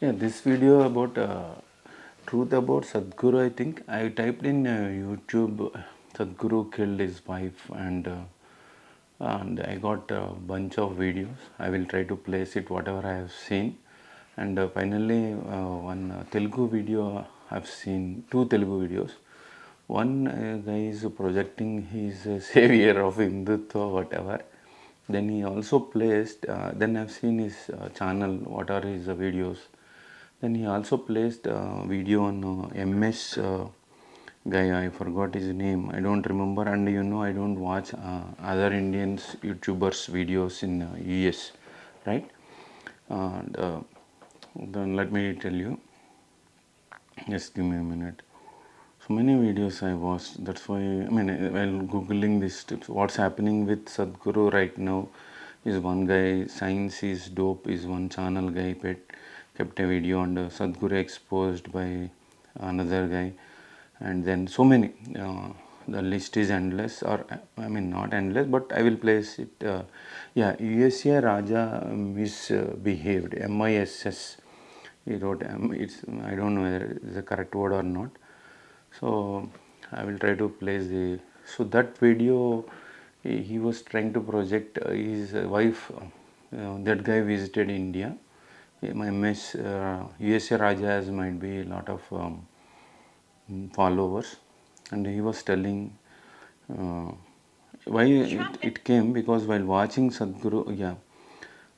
Yeah, this video about truth about Sadhguru, I think I typed in YouTube Sadhguru killed his wife, and I got a bunch of videos. I will try to place it whatever I have seen, and finally one Telugu video I've seen, two Telugu videos. One guy is projecting his savior of Hindutva, whatever. Then he also placed. Then I've seen his channel. What are his videos? Then he also placed a video on MS guy. I forgot his name. I don't remember. And I don't watch other Indians YouTubers videos in US, right? And then let me tell you. Just give me a minute. So many videos I watched. That's why while googling these tips, what's happening with Sadhguru right now is one guy. Science is dope is one channel guy kept a video on Sadhguru exposed by another guy, and then so many. The list is endless, or not endless, but I will place it. Yeah, USA Raja misbehaved. MISS. He wrote. It's I don't know whether it's the correct word or not. So I will try to place the. So that video, he was trying to project his wife. That guy visited India. My MS USA Raja has might be a lot of followers, and he was telling why it came because while watching Sadhguru, yeah,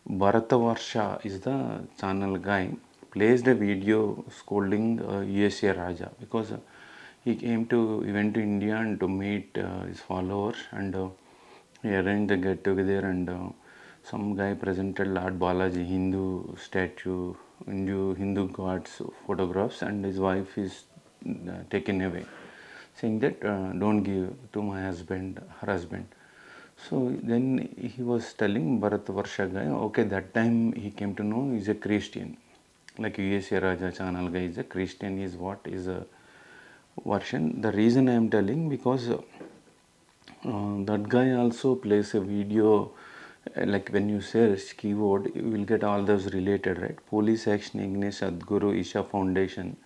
Bharatavarsha is the channel guy, placed a video scolding USA Raja because he went to India and to meet his followers, and he arranged the get together, and some guy presented Lord Balaji Hindu statue, Hindu gods photographs, and his wife is taken away, saying that don't give to my husband, her husband. So then he was telling Bharat Varsha guy, okay, that time he came to know he's a Christian. Like USA Raja channel guy is a Christian, is what is a version. The reason I am telling because that guy also plays a video, like when you search keyword, you will get all those related, right? Police action against Sadhguru Isha Foundation.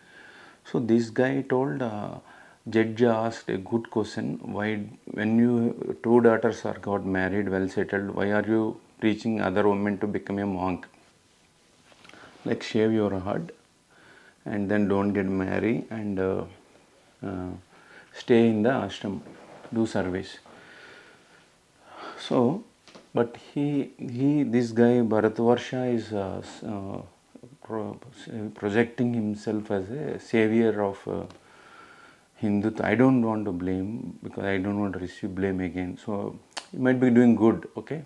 So this guy told, judge asked a good question, why when you two daughters are got married, well settled, why are you preaching other women to become a monk? Like shave your head and then don't get married, and uh, stay in the ashram, do service. So, but this guy Bharatvarsha is projecting himself as a savior of Hindu. I don't want to blame because I don't want to receive blame again. So he might be doing good, okay,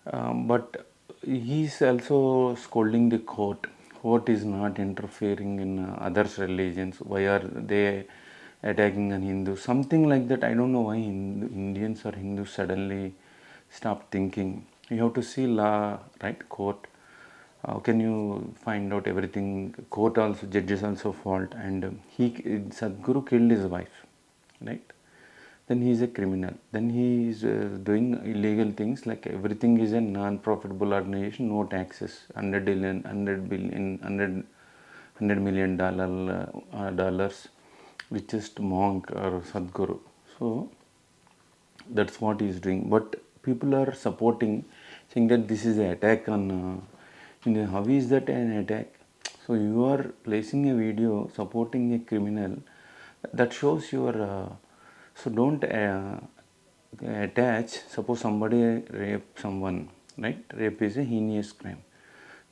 but he's also scolding the court. Court is not interfering in others' religions. Why are they attacking an Hindu? Something like that. I don't know why Indians or Hindus suddenly stop thinking. You have to see law, right? Court. How can you find out everything? Court also, judges also fault. And Sadhguru killed his wife, right? Then he is a criminal. Then he is doing illegal things, like everything is a non-profitable organization, no taxes, 100 billion, 100 billion, 100 million dollars, richest monk or Sadhguru. So that's what he is doing. But people are supporting, saying that this is an attack on India. How is that an attack? So you are placing a video supporting a criminal. That shows your. So don't attach. Suppose somebody rape someone, right? Rape is a heinous crime.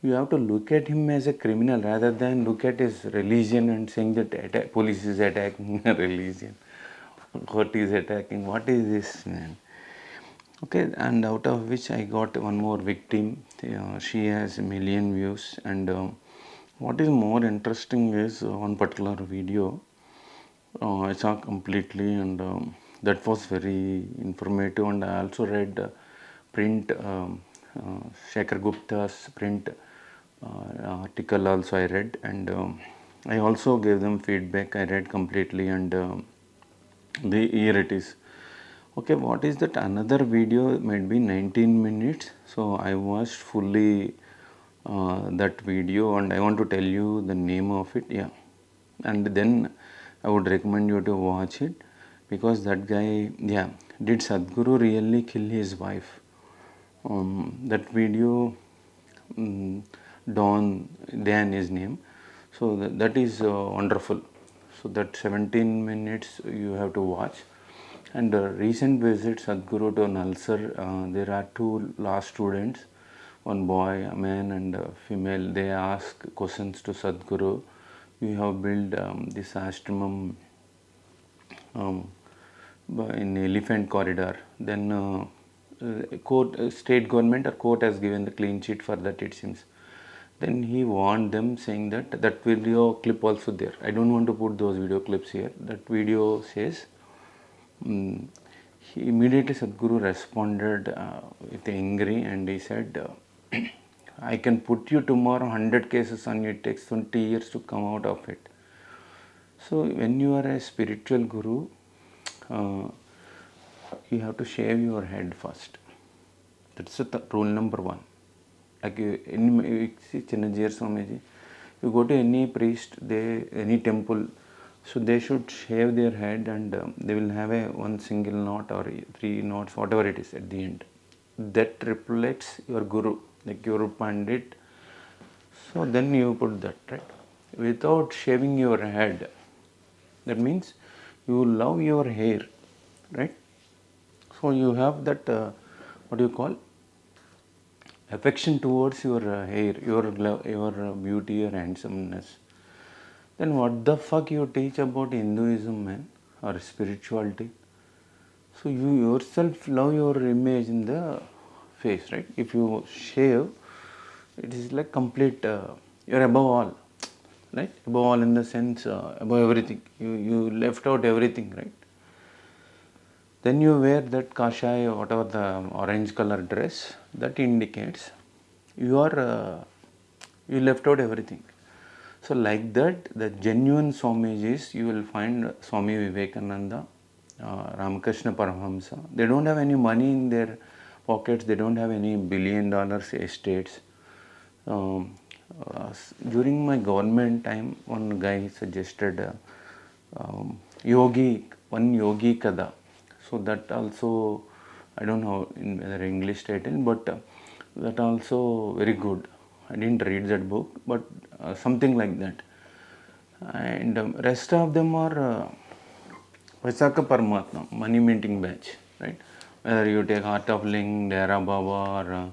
You have to look at him as a criminal rather than look at his religion and saying that police is attacking a religion. What is attacking? What is this, man? Okay, and out of which I got one more victim. She has a million views, and what is more interesting is one particular video I saw completely, and that was very informative. And I also read print Shekhar Gupta's print article. Also, I read, and I also gave them feedback. I read completely, and here it is. Okay, what is that? Another video might be 19 minutes. So I watched fully that video, and I want to tell you the name of it. Yeah, and then I would recommend you to watch it, because that guy, yeah, did Sadhguru really kill his wife? That video, Dan his name. So that is wonderful. So that 17 minutes you have to watch. And recent visit Sadhguru to Nalsar, there are two law students, one boy, a man and a female. They ask questions to Sadhguru. We have built this ashramam in elephant corridor. Then state government or court has given the clean sheet for that, it seems. Then he warned them, saying that video clip also there. I don't want to put those video clips here. That video says, he immediately Sadhguru responded with angry, and he said, I can put you tomorrow 100 cases on you. It takes 20 years to come out of it. So when you are a spiritual guru, you have to shave your head first. That's rule number one. Like in Chinnajir Swamiji, you go to any priest, any temple, so they should shave their head, and they will have a one single knot or 3 knots, whatever it is at the end. That reflects your guru, like your pandit. So then you put that, right? Without shaving your head, that means you love your hair, right? So you have that, what do you call, affection towards your hair, your beauty, your handsomeness. Then what the fuck you teach about Hinduism, man, or spirituality? So you yourself love your image in the face, right? If you shave, it is like complete, you're above all, right? Above all in the sense, above everything. You left out everything, right? Then you wear that kashaya, whatever the orange color dress, that indicates you are, you left out everything. So like that, the genuine Swamijis, you will find Swami Vivekananda, Ramakrishna Paramahamsa. They don't have any money in their pockets. They don't have any $1 billion estates. During my government time, one guy suggested one yogi kada. So that also, I don't know in whether English title, but that also very good. I didn't read that book, but something like that. And rest of them are Vaisakha Paramatma, money minting batch, right? Whether you take Heart of Ling, Dera Baba, or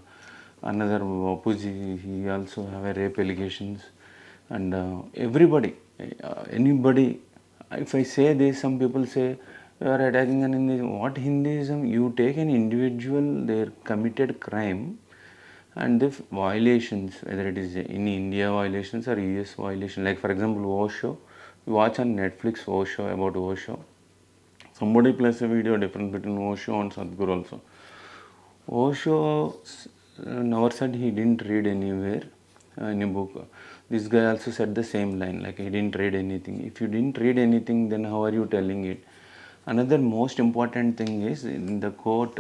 another Bapuji, he also have a rape allegations. And everybody, anybody, if I say this, some people say, you are attacking an Hinduism. What Hinduism? You take an individual, they committed crime, and the violations, whether it is in India violations or US violation, like for example Osho, you watch on Netflix Osho, about Osho. Somebody plays a video difference between Osho and Sadhguru also. Osho never said he didn't read anywhere, any book. This guy also said the same line, like he didn't read anything. If you didn't read anything, then how are you telling it? Another most important thing is, in the court,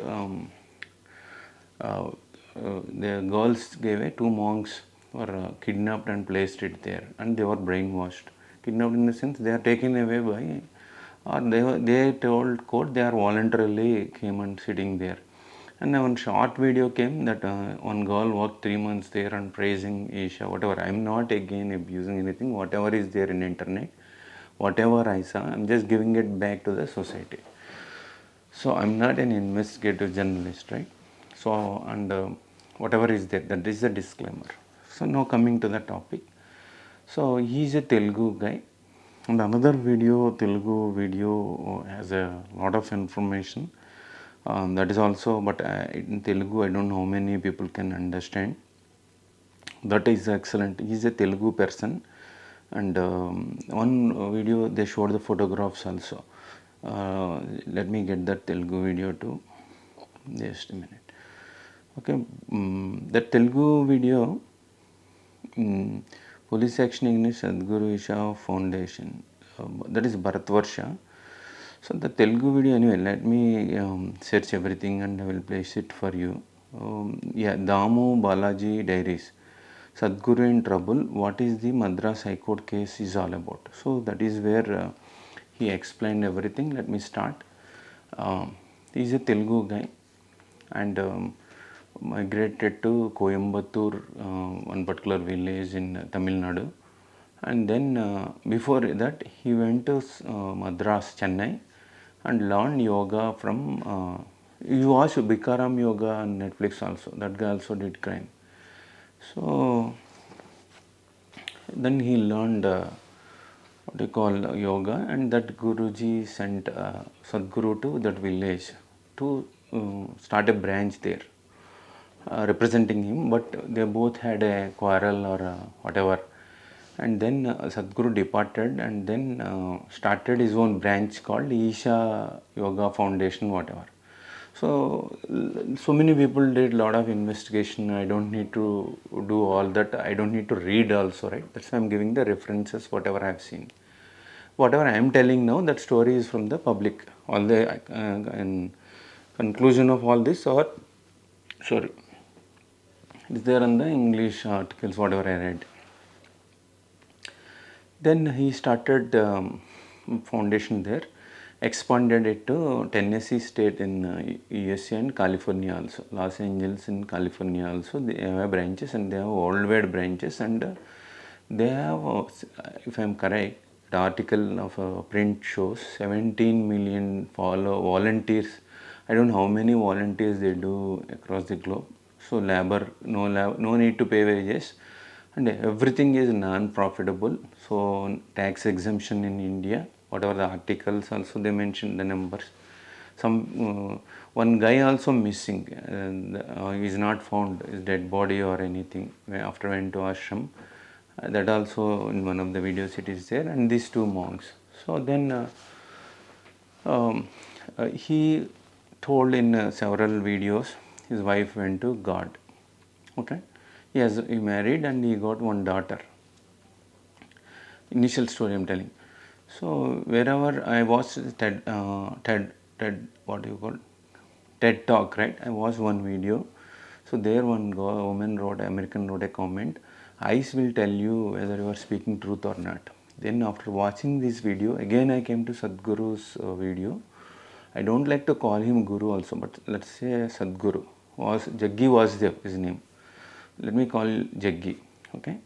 the girls gave two monks were kidnapped and placed it there, and they were brainwashed. Kidnapped in the sense they are taken away by, or they told court they are voluntarily came and sitting there. And one short video came that one girl worked 3 months there and praising Isha, whatever. I am not again abusing anything, whatever is there in internet, whatever I saw, I am just giving it back to the society. So I am not an investigative journalist, right? So, and whatever is there, that is the disclaimer. So now coming to the topic. So he is a Telugu guy, and another Telugu video has a lot of information. That is also, but in Telugu I don't know how many people can understand. That is excellent. He is a Telugu person, and one video they showed the photographs also. Let me get that Telugu video too. Just a minute. Okay, that Telugu video, Police Action Against Sadhguru Isha Foundation, that is Bharatvarsha. So the Telugu video, anyway, let me search everything and I will place it for you. Yeah, Damu Balaji Diaries. Sadhguru in trouble, what is the Madras High Court case is all about. So that is where he explained everything. Let me start. He is a Telugu guy and migrated to Coimbatore, one particular village in Tamil Nadu. And then before that he went to Madras, Chennai, and learned yoga from you watch Bikram yoga on Netflix also. That guy also did crime. So then he learned what you call yoga, and that Guruji sent Sadhguru to that village to start a branch there, representing him. But they both had a quarrel or whatever, and then Sadhguru departed and then started his own branch called Isha Yoga Foundation, whatever. So many people did a lot of investigation. I don't need to do all that. I don't need to read also, right? That's why I'm giving the references, whatever I've seen. Whatever I am telling now, that story is from the public. All the in conclusion of all this, or sorry, it's there in the English articles, whatever I read. Then he started foundation there, expanded it to Tennessee state in USA and California also, Los Angeles in California also. They have branches and they have worldwide branches, and they have, if I am correct, the article of print shows 17 million volunteers. I don't know how many volunteers they do across the globe. So no need to pay wages, and everything is non-profitable. So tax exemption in India, whatever the articles also they mention the numbers. Some one guy also missing, he is not found, his dead body or anything after went to ashram. That also in one of the videos it is there, and these two monks. So then he told in several videos his wife went to God. Okay, he married and he got one daughter. Initial story I'm telling. So wherever I watched TED, what do you call, TED Talk, right? I watched one video. So there one woman American wrote a comment. Eyes will tell you whether you are speaking truth or not. Then after watching this video, again I came to Sadhguru's video. I don't like to call him Guru also, but let's say Sadhguru. Jaggi was his name. Let me call Jaggi. Okay.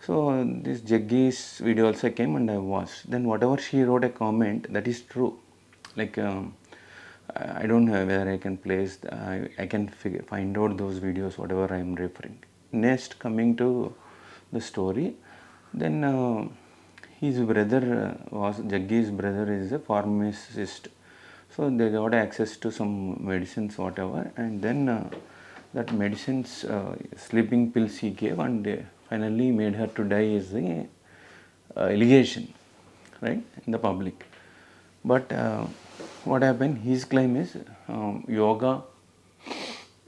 So this Jaggi's video also came and I watched. Then whatever she wrote a comment, that is true. Like I don't know whether I can place, I can find out those videos, whatever I am referring. Next, coming to the story, then his brother Jaggi's brother is a pharmacist. So they got access to some medicines, whatever, and then that medicines, sleeping pills he gave, and they finally made her to die is the allegation, right, in the public. But what happened? His claim is yoga.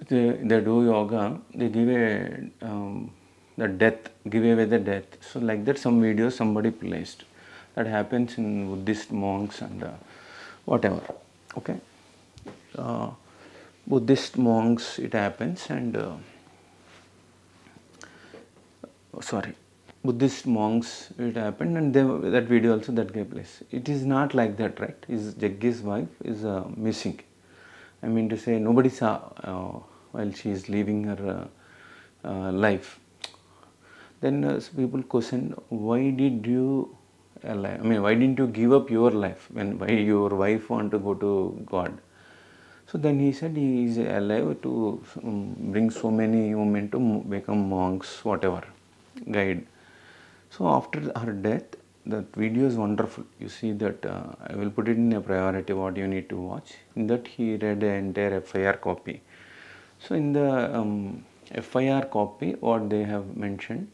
They do yoga. They give the death, give away the death. So like that, some videos somebody placed. That happens in Buddhist monks and whatever. Okay. Buddhist monks it happens, and Buddhist monks it happened, and that video also that gave place. It is not like that, right? Jaggi's wife is missing. I mean to say, nobody saw while she is leaving her life. Then people question, why did you why didn't you give up your life why your wife want to go to God? So then he said he is alive to bring so many women to become monks, whatever, guide. So after her death, that video is wonderful. You see that I will put it in a priority what you need to watch. In that he read the entire FIR copy. So in the FIR copy, what they have mentioned,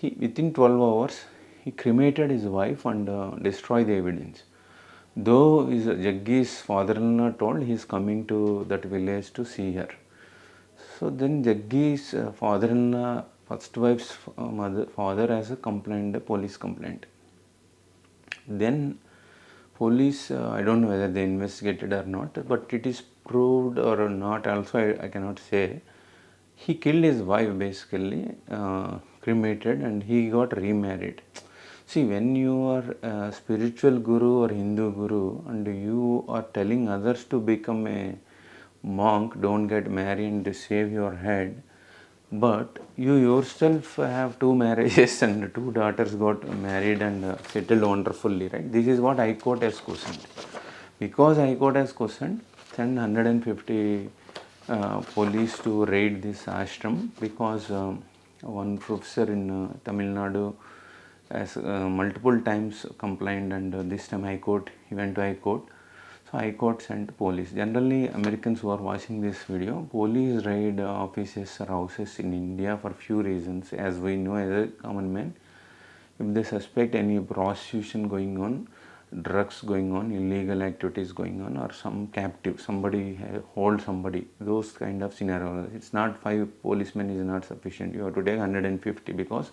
within 12 hours, he cremated his wife and destroyed the evidence. Though his Jaggi's father-in-law told he is coming to that village to see her. So then Jaggi's father-in-law, first wife's father has a complaint, a police complaint. Then police, I don't know whether they investigated or not, but it is proved or not also, I cannot say. he killed his wife basically, cremated, and he got remarried. See, when you are a spiritual guru or Hindu guru and you are telling others to become a monk, don't get married and save your head, but you yourself have two marriages and two daughters got married and settled wonderfully, right? This is what High Court has questioned. Because High Court has questioned, send 150 police to raid this ashram, because one professor in Tamil Nadu has multiple times complained, and this time High Court, he went to High Court. So High Court sent police. Generally, Americans who are watching this video, police raid offices or houses in India for few reasons. As we know as a common man, if they suspect any prostitution going on, drugs going on, illegal activities going on, or some captive, somebody hold somebody, those kind of scenarios. It's not 5 policemen is not sufficient. You have to take 150 because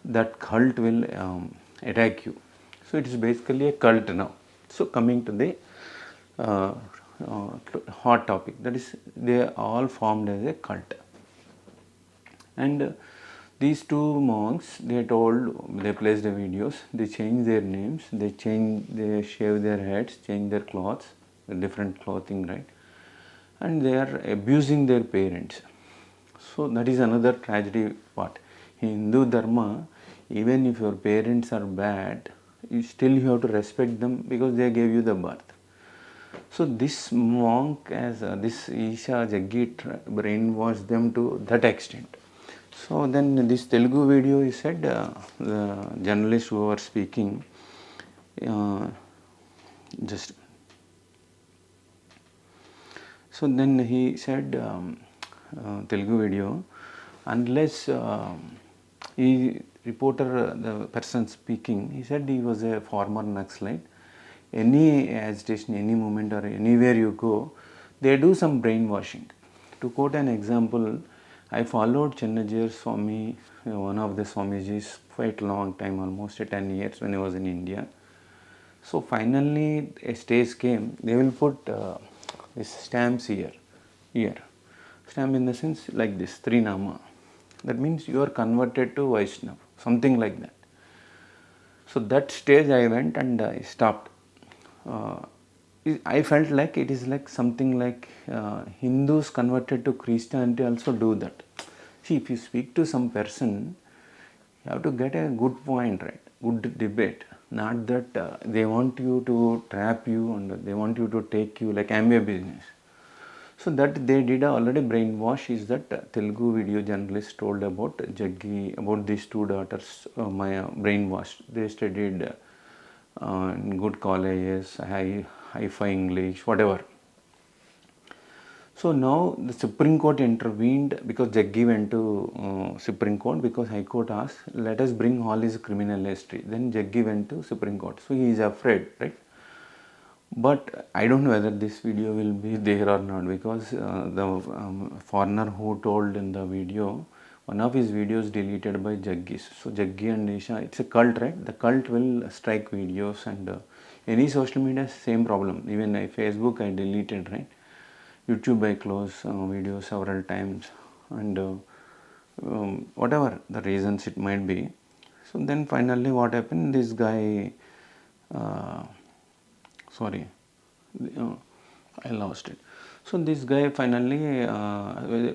that cult will attack you. So it is basically a cult now. So coming to the hot topic, that is, they are all formed as a cult. And these two monks, they placed the videos, they changed their names, they shave their heads, change their clothes, different clothing, right? And they are abusing their parents. So that is another tragedy part. In Hindu Dharma, even if your parents are bad, you have to respect them because they gave you the birth. So this monk, as this Isha Jaggi brainwashed them to that extent. So then this Telugu video, he said, the journalists who were speaking, so then he said, Telugu video, unless the person speaking, he said he was a former Naxalite. Any agitation, any movement or anywhere you go, they do some brainwashing. To quote an example, I followed Chennajir Swami, one of the Swamijis, quite long time, almost 10 years when I was in India. So finally a stage came, they will put this stamps here. Stamp in the sense like this, Trinama. That means you are converted to Vaishnava, something like that. So that stage I went and I stopped. I felt like it is like something like Hindus converted to Christianity also do that. See, if you speak to some person, you have to get a good point, right? Good debate. Not that they want you to trap you and they want you to take you like Amway business. So that they did already brainwash is that Telugu video journalist told about Jaggi, about these two daughters, brainwashed. They studied in good colleges, high-fi English, whatever. So now the Supreme Court intervened because Jaggi went to Supreme Court because High Court asked, let us bring all his criminal history. Then Jaggi went to Supreme Court. So he is afraid, right? But I don't know whether this video will be there or not, because the foreigner who told in the video, one of his videos deleted by Jaggi. So Jaggi and Isha, it's a cult, right? The cult will strike videos, and any social media, same problem. Even Facebook I deleted, right? YouTube I closed videos several times, and whatever the reasons it might be. So then finally what happened, this guy, I lost it. So this guy finally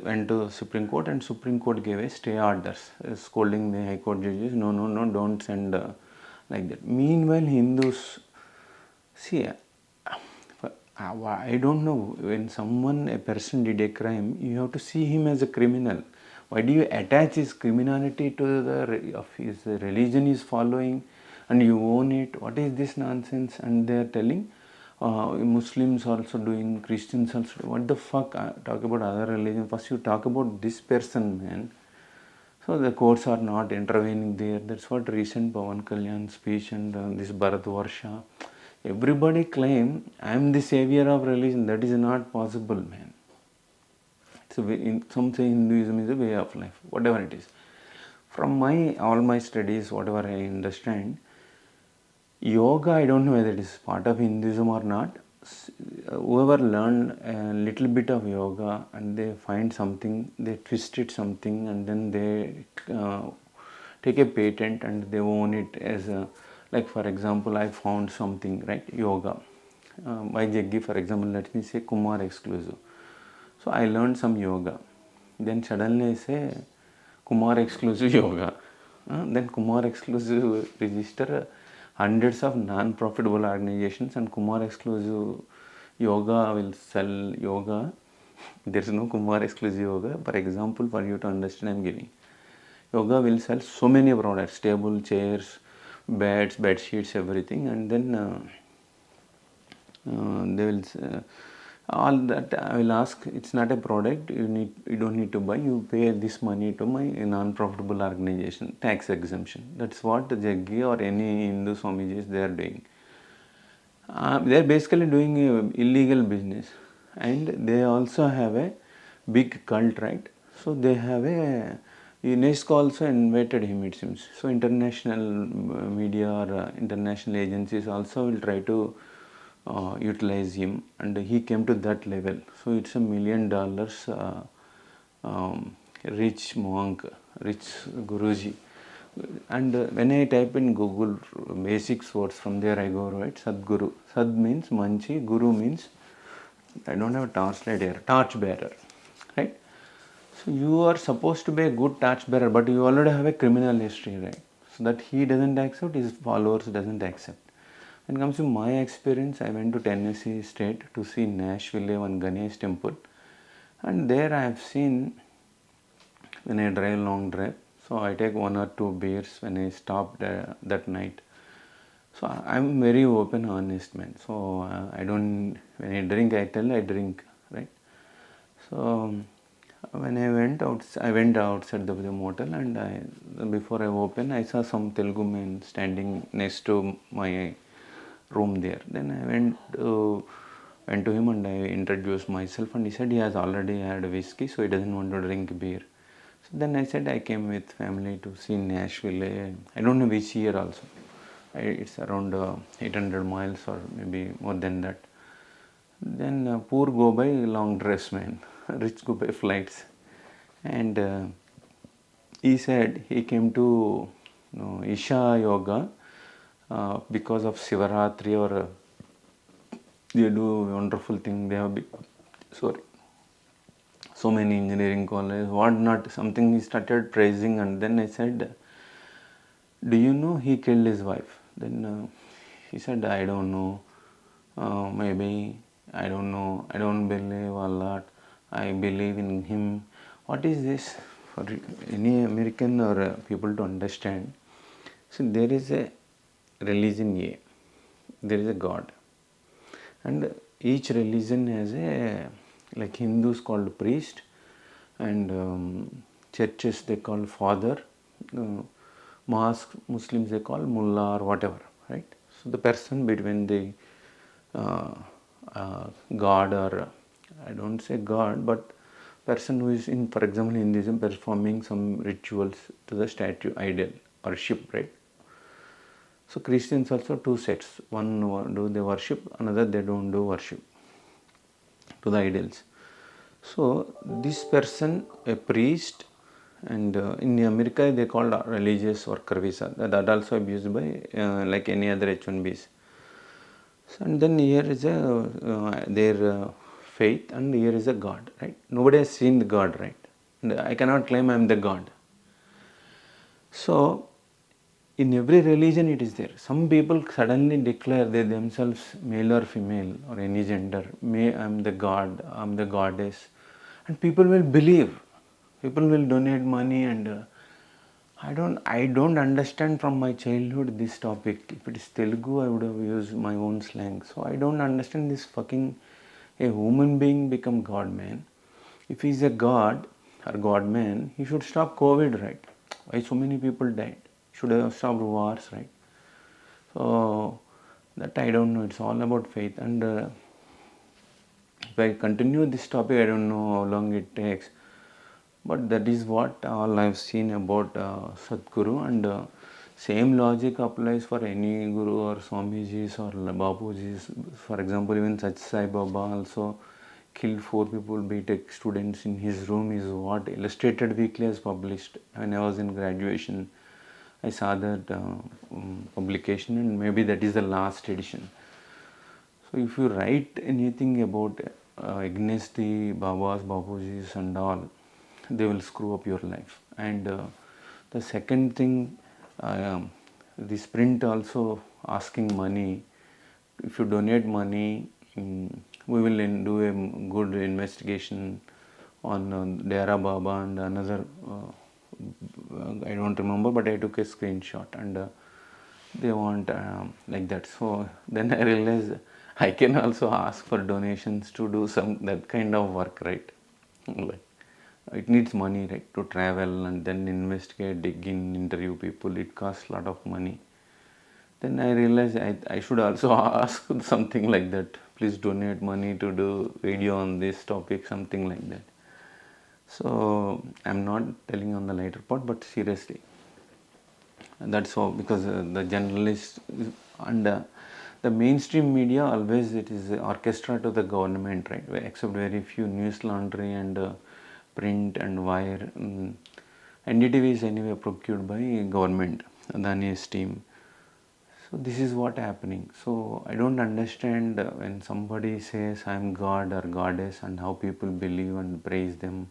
went to Supreme Court, and Supreme Court gave a stay orders, scolding the High Court judges, no, don't send like that. Meanwhile, Hindus, see, I don't know, when a person did a crime, you have to see him as a criminal. Why do you attach his criminality to of his religion he is following, and you own it? What is this nonsense? And they are telling Muslims also doing, Christians also doing. What the fuck? Talk about other religion. First you talk about this person, man. So the courts are not intervening there. That's what recent Pawan Kalyan speech and this Bharat Varsha. Everybody claim I am the savior of religion. That is not possible, man. It's a way, some say Hinduism is a way of life, whatever it is. From all my studies, whatever I understand, yoga, I don't know whether it is part of Hinduism or not. whoever learn a little bit of yoga and they find something, they twist it something, and then they take a patent and they own it as a, like for example, I found something, right, yoga by Jaggi, for example, let me say Kumar Exclusive. So I learned some yoga, then suddenly I say Kumar Exclusive yoga. Then Kumar Exclusive register hundreds of non-profitable organizations, and Kumar Exclusive yoga will sell yoga. There is no Kumar Exclusive yoga. For example, for you to understand, I am giving. Yoga will sell so many products, table, chairs, beds, bed sheets, everything, and then they will all that I will ask. It's not a product. You don't need to buy. You pay this money to my non-profitable organization, tax exemption. That's what Jaggi or any Hindu Swamijis they are doing. They are basically doing illegal business, and they also have a big cult, right? So they have a UNESCO also invited him, it seems. So international media or international agencies also will try to utilize him, and he came to that level. So it's $1 million rich monk, rich Guruji. And when I type in Google basics words, from there I go, right, Sadhguru. Sad means manchi, Guru means, I don't have a translate here, torch bearer, right? So you are supposed to be a good torch bearer, but you already have a criminal history, right? So that he doesn't accept, his followers doesn't accept. When it comes to my experience, I went to Tennessee State to see Nashville, one Ganesh temple, and there I have seen, when I drive long drive, so I take 1 or 2 beers when I stop that night. So I'm very open, honest man. So I don't, when I drink, I tell I drink, right? So when I went outside the motel, and before I open, I saw some Telugu man standing next to my room there. Then I went to him and I introduced myself, and he said he has already had whiskey, so he doesn't want to drink beer. So then I said I came with family to see Nashville. I don't know which year also. It's around 800 miles or maybe more than that. Then poor go by long dress man, rich go by flights. And he said he came to Isha Yoga because of Sivaratri, or they do wonderful thing. They have so many engineering college, what not, something he started praising. And then I said, do you know he killed his wife? Then he said, I don't know, maybe, I don't know, I don't believe Allah, I believe in him. What is this for any American or people to understand? So there is a religion A, there is a God, and each religion has a, like Hindus called priest, and churches they call father, mosque Muslims they call mullah or whatever, right? So the person between the God, or I don't say God, but person who is in, for example, Hinduism, performing some rituals to the statue, idol, worship, right? So Christians also two sets. One do they worship, another they don't do worship to the idols. So this person, a priest, and in America they call religious worker visa. That also abused by like any other H1Bs. So, and then here is their faith, and here is a God, right? Nobody has seen the God, right? And I cannot claim I am the God. So in every religion it is there. Some people suddenly declare they themselves male or female or any gender. May I am the God, I am the goddess, and people will believe. People will donate money, and I don't understand from my childhood this topic. If it is Telugu, I would have used my own slang. So I don't understand this fucking, a human being become God man. If he is a God or God man, he should stop COVID, right? Why so many people died? Should have stopped wars, right? So that I don't know. It's all about faith. And if I continue this topic, I don't know how long it takes. But that is what all I've seen about Sadhguru. And Same logic applies for any guru or Swamijis or Babujis. For example, even Sach Sai Baba also killed 4 people, B.Tech students in his room, is what Illustrated Weekly has published. When I was in graduation, I saw that publication, and maybe that is the last edition. So if you write anything about against the Babas, Babujis and all, they will screw up your life. And the second thing, this print also asking money. If you donate money, we will do a good investigation on Dera Baba and another, I don't remember, but I took a screenshot, and they want like that. So then I realized I can also ask for donations to do some that kind of work, right? Like, it needs money, right, to travel and then investigate, dig in, interview people. It costs a lot of money. Then I realized I should also ask something like that. Please donate money to do video on this topic, something like that. So I'm not telling on the lighter part, but seriously, and that's all, because the journalists and the mainstream media, always it is orchestra to the government, right? Except very few news laundry and print and wire. NDTV is anyway procured by government, Adani's team. So this is what happening. So I don't understand when somebody says I'm God or goddess, and how people believe and praise them.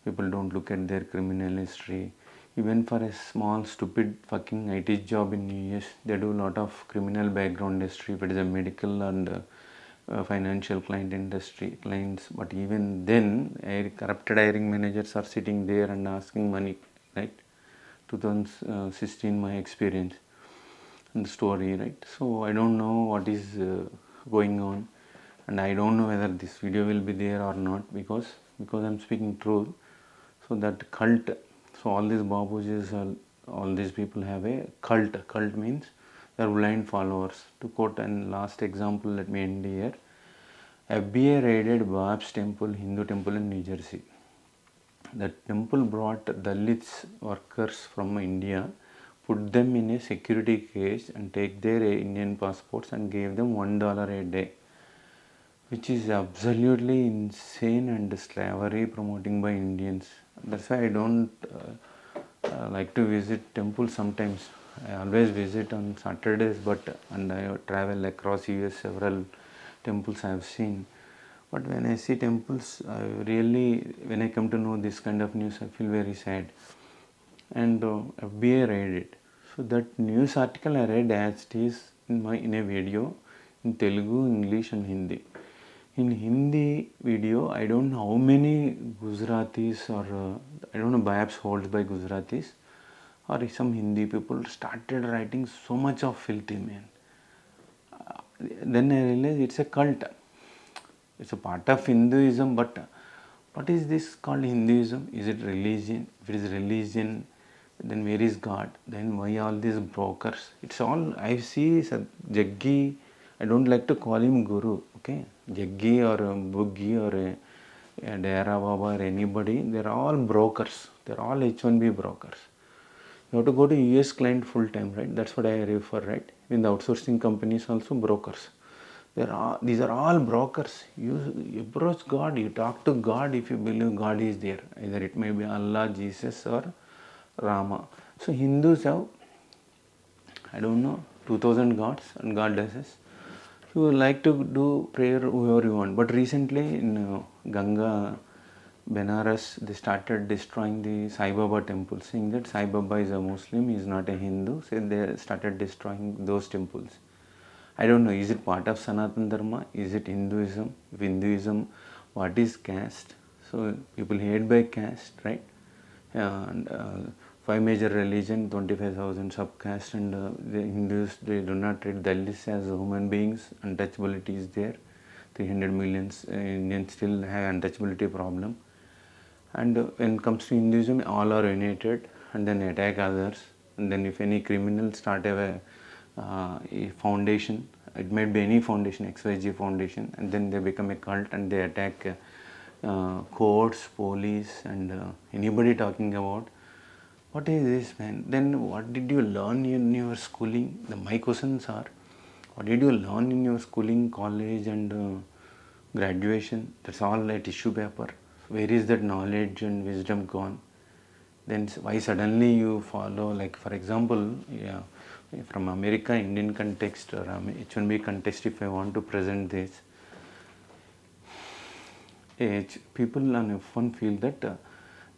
People don't look at their criminal history. Even for a small stupid fucking IT job in US, they do a lot of criminal background history. If it is a medical and financial client industry clients, but even then, corrupted hiring managers are sitting there and asking money, right? 2016, my experience and the story, right? So I don't know what is going on, and I don't know whether this video will be there or not, because I'm speaking truth. So that cult, so all these babujis, all these people have a cult. Cult means they are blind followers. To quote an last example, let me end here. FBI raided Bab's temple, Hindu temple in New Jersey. The temple brought Dalits workers from India, put them in a security cage and take their Indian passports and gave them $1 a day, which is absolutely insane and slavery promoting by Indians. That's why I don't like to visit temples sometimes. I always visit on Saturdays, and I travel across US, several temples I have seen. But when I see temples, when I come to know this kind of news, I feel very sad. And FBA read it. So that news article I read as it is in a video in Telugu, English and Hindi. In Hindi video, I don't know how many Gujaratis or I don't know, perhaps holds by Gujaratis or some Hindi people started writing so much of filthy, man. Then I realized it's a cult. It's a part of Hinduism, but what is this called Hinduism? Is it religion? If it is religion, then where is God? Then why all these brokers? It's all, I see Jaggi, I don't like to call him Guru, okay? Jaggi or Buggi or a Dera Baba or anybody, they're all brokers. They're all H1B brokers. You have to go to US client full time, right? That's what I refer, right? In the outsourcing companies also brokers. These are all brokers. You approach God, you talk to God if you believe God is there. Either it may be Allah, Jesus or Rama. So Hindus have, I don't know, 2000 gods and goddesses. You would like to do prayer whoever you want. But recently in Ganga, Benares, they started destroying the Sai Baba temple, saying that Sai Baba is a Muslim, he is not a Hindu. So they started destroying those temples. I don't know, is it part of Sanatana Dharma? Is it Hinduism? If Hinduism, what is caste? So people hate by caste, right? And 5 major religion, 25,000 subcaste, and the Hindus, they do not treat Dalits as human beings. Untouchability is there. 300 million Indians still have untouchability problem. And when it comes to Hinduism, all are united and then attack others. And then if any criminal start a foundation, it might be any foundation, XYG foundation, and then they become a cult and they attack courts, police, and anybody talking about What is this, man? Then what did you learn in your schooling? My questions are, what did you learn in your schooling, college and graduation? That's all a tissue paper. Where is that knowledge and wisdom gone? Then why suddenly you follow, like for example, yeah, from America, Indian context or H1B context, if I want to present this, people on F1 feel that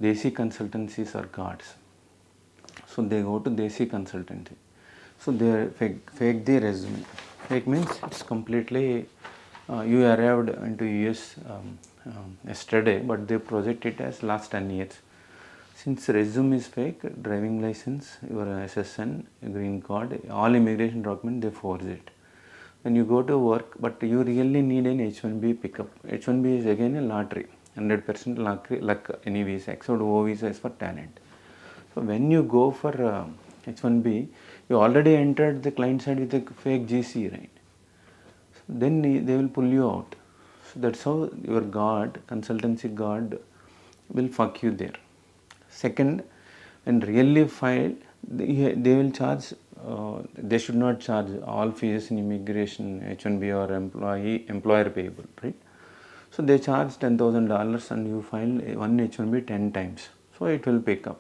Desi consultancies are gods. So they go to Desi consultancy. So they fake their resume. Fake means it's completely, you arrived into US yesterday, but they project it as last 10 years. Since resume is fake, driving license, your SSN, green card, all immigration documents, they forge it. When you go to work, but you really need an H1B pickup. H1B is again a lottery, 100% luck any visa, except O visa is for talent. So when you go for H1B, you already entered the client side with a fake GC, right? So then they will pull you out. So that's how your guard, consultancy guard, will fuck you there. Second, when really filed, they will charge, they should not charge all fees in immigration, H1B or employer payable, right? So they charge $10,000 and you file one H1B 10 times. So it will pick up.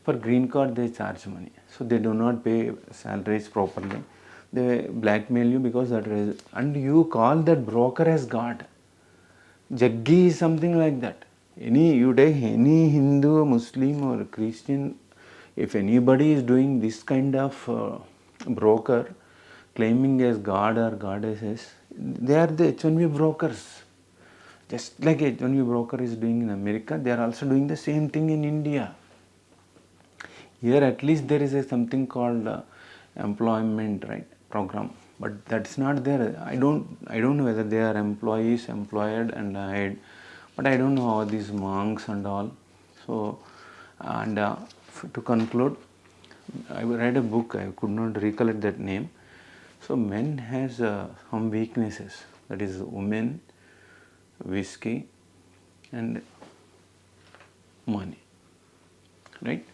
For green card, they charge money. So they do not pay salaries properly. They blackmail you because that is, and you call that broker as God. Jaggi is something like that. You take any Hindu, Muslim or Christian, if anybody is doing this kind of broker, claiming as God or goddesses, they are the H1B brokers. Just like H1B broker is doing in America, they are also doing the same thing in India. Here at least there is something called employment, right, program, but that's not there. I don't know whether they are employees, employed and hired, but I don't know how these monks and all. So, and to conclude, I read a book, I could not recollect that name. So men has some weaknesses, that is women, whiskey and money, right?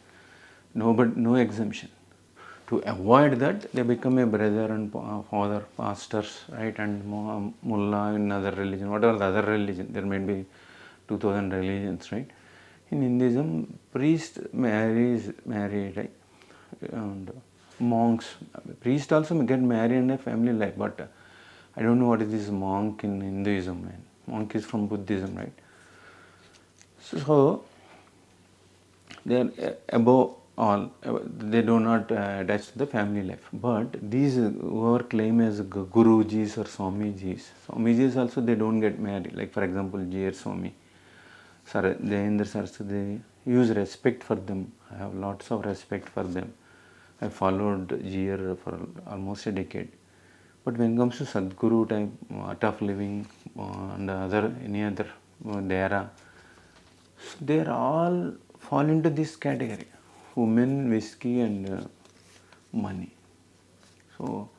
No exemption. To avoid that, they become a brother and father, pastors, right, and mullah in other religion, whatever the other religion, there may be 2000 religions, right? In Hinduism, priest marries, right? And monks, priest also get married in a family life, but I don't know what is this monk in Hinduism, man. Monk is from Buddhism, right? So they are above all, they do not attach to the family life. But these who are claimed as Gurujis or Swamijis also they don't get married. Like for example, J.R. Swami, Jayendra Saraswati, they use respect for them. I have lots of respect for them. I followed J.R. for almost a decade. But when it comes to Sadhguru type, art of living and any other Dera, they are all fall into this category: women, whiskey and money. So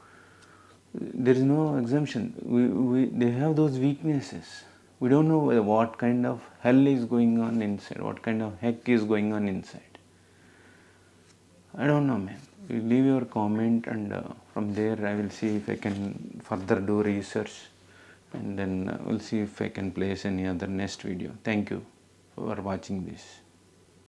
there is no exemption. They have those weaknesses. We don't know what kind of hell is going on inside, what kind of heck is going on inside. I don't know, man. You leave your comment and from there I will see if I can further do research, and then we'll see if I can place any other next video. Thank you for watching this.